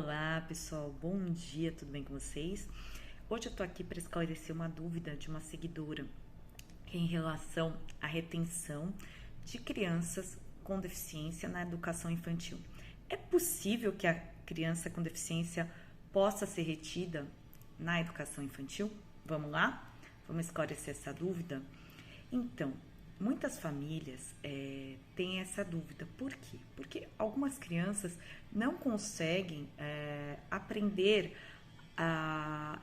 Olá, pessoal. Bom dia, tudo bem com vocês? Hoje eu tô aqui para esclarecer uma dúvida de uma seguidora em relação à retenção de crianças com deficiência na educação infantil. É possível que a criança com deficiência possa ser retida na educação infantil? Vamos lá? Vamos esclarecer essa dúvida? Então, muitas famílias têm essa dúvida. Por quê? Porque algumas crianças não conseguem aprender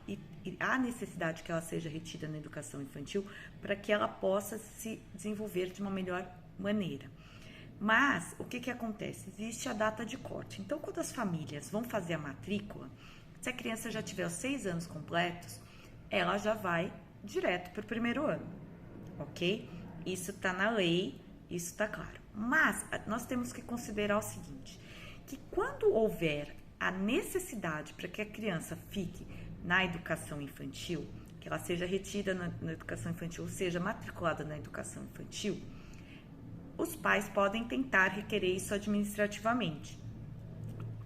e há necessidade que ela seja retida na educação infantil para que ela possa se desenvolver de uma melhor maneira. Mas, o que acontece? Existe a data de corte. Então, quando as famílias vão fazer a matrícula, se a criança já tiver os 6 anos completos, ela já vai direto para o primeiro ano, ok? Isso está na lei, isso está claro. Mas nós temos que considerar o seguinte, que quando houver a necessidade para que a criança fique na educação infantil, que ela seja retida na educação infantil, ou seja, matriculada na educação infantil, os pais podem tentar requerer isso administrativamente.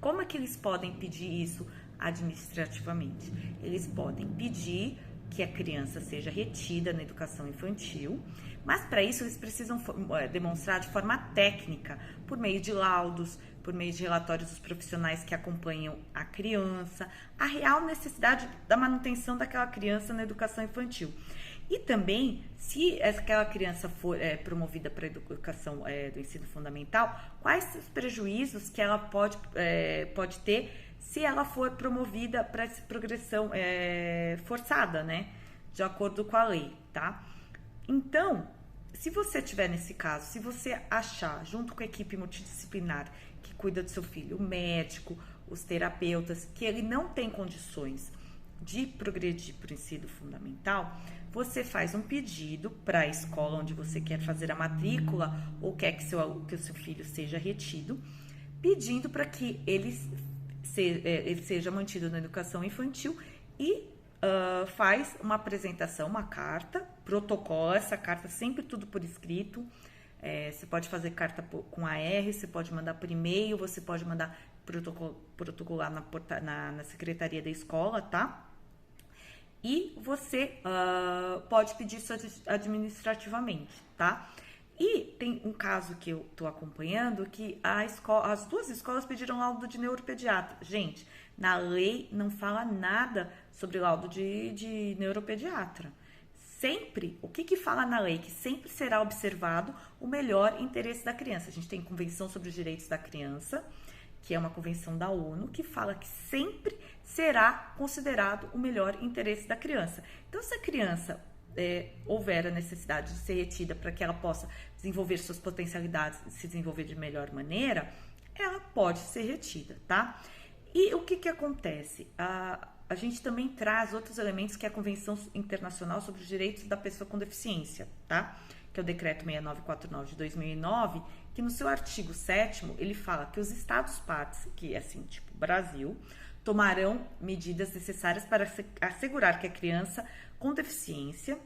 Como é que eles podem pedir isso administrativamente? Eles podem pedir que a criança seja retida na educação infantil, mas para isso eles precisam demonstrar de forma técnica, por meio de laudos, por meio de relatórios dos profissionais que acompanham a criança, a real necessidade da manutenção daquela criança na educação infantil. E também, se aquela criança for promovida para a educação do ensino fundamental, quais os prejuízos que ela pode ter se ela for promovida para essa progressão forçada, né? De acordo com a lei, tá? Então, se você tiver nesse caso, se você achar, junto com a equipe multidisciplinar que cuida do seu filho, o médico, os terapeutas, que ele não tem condições de progredir para o ensino fundamental, você faz um pedido para a escola onde você quer fazer a matrícula ou quer que o seu filho seja retido, pedindo para que ele seja mantido na educação infantil e faz uma apresentação, uma carta, protocola essa carta, sempre tudo por escrito. Você pode fazer carta com AR, você pode mandar por e-mail, você pode mandar protocolar na secretaria da escola, tá? E você pode pedir isso administrativamente, tá? E tem um caso que eu tô acompanhando que as duas escolas pediram laudo de neuropediatra. Gente, na lei não fala nada sobre laudo de neuropediatra. Sempre, o que fala na lei? Que sempre será observado o melhor interesse da criança. A gente tem Convenção sobre os Direitos da Criança, que é uma convenção da ONU, que fala que sempre será considerado o melhor interesse da criança. Então, se a criança houver a necessidade de ser retida para que ela possa desenvolver suas potencialidades e se desenvolver de melhor maneira, ela pode ser retida, tá? E o que acontece? A gente também traz outros elementos que é a Convenção Internacional sobre os Direitos da Pessoa com Deficiência, tá? Que é o Decreto 6949 de 2009, que no seu artigo 7º, ele fala que os Estados-partes, que é assim, tipo Brasil, tomarão medidas necessárias para assegurar que a criança com deficiência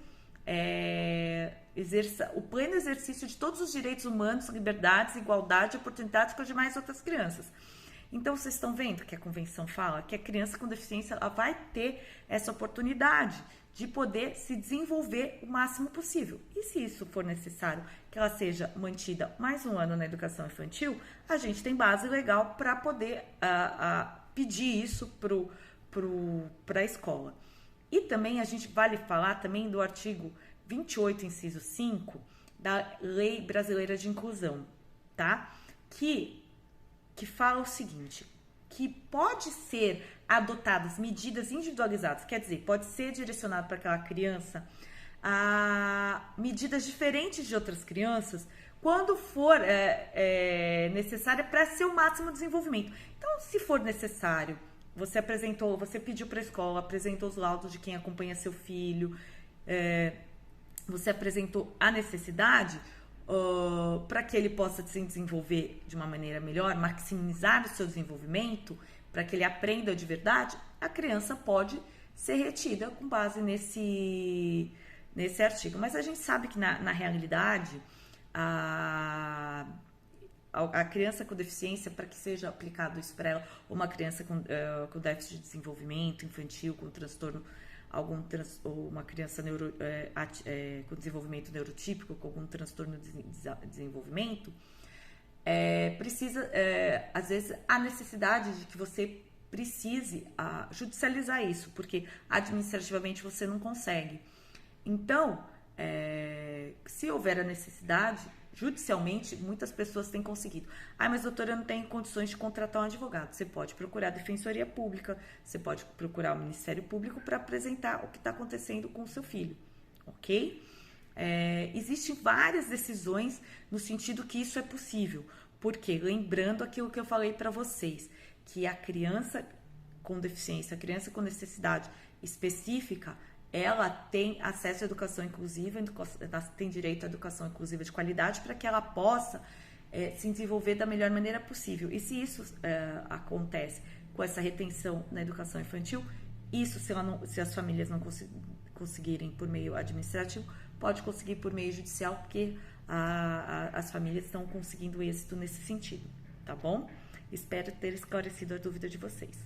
exerça o pleno exercício de todos os direitos humanos, liberdades, igualdade e oportunidades com as demais outras crianças. Então, vocês estão vendo que a convenção fala que a criança com deficiência ela vai ter essa oportunidade de poder se desenvolver o máximo possível. E se isso for necessário que ela seja mantida mais um ano na educação infantil, a gente tem base legal para poder pedir isso para a escola. E também a gente vale falar também do artigo 28, inciso 5, da Lei Brasileira de Inclusão, tá? Que fala o seguinte, que pode ser adotadas medidas individualizadas, quer dizer, pode ser direcionado para aquela criança a medidas diferentes de outras crianças, quando for necessária para seu máximo desenvolvimento. Então, se for necessário, você pediu para a escola, apresentou os laudos de quem acompanha seu filho, você apresentou a necessidade para que ele possa se desenvolver de uma maneira melhor, maximizar o seu desenvolvimento, para que ele aprenda de verdade, a criança pode ser retida com base nesse artigo. Mas a gente sabe que na realidade a criança com deficiência, para que seja aplicado isso para ela, ou uma criança com déficit de desenvolvimento infantil, com transtorno, ou uma criança com desenvolvimento neurotípico, com algum transtorno de desenvolvimento, às vezes, a necessidade de que você precise judicializar isso, porque administrativamente você não consegue. Então, se houver a necessidade, judicialmente, muitas pessoas têm conseguido. Mas doutora, eu não tenho condições de contratar um advogado. Você pode procurar a Defensoria Pública, você pode procurar o Ministério Público para apresentar o que está acontecendo com o seu filho, ok? Existem várias decisões no sentido que isso é possível. Porque, lembrando aquilo que eu falei para vocês, que a criança com deficiência, a criança com necessidade específica, ela tem acesso à educação inclusiva, ela tem direito à educação inclusiva de qualidade para que ela possa se desenvolver da melhor maneira possível. E se isso acontece com essa retenção na educação infantil, isso se as famílias não conseguirem por meio administrativo, pode conseguir por meio judicial, porque as famílias estão conseguindo êxito nesse sentido, tá bom? Espero ter esclarecido a dúvida de vocês.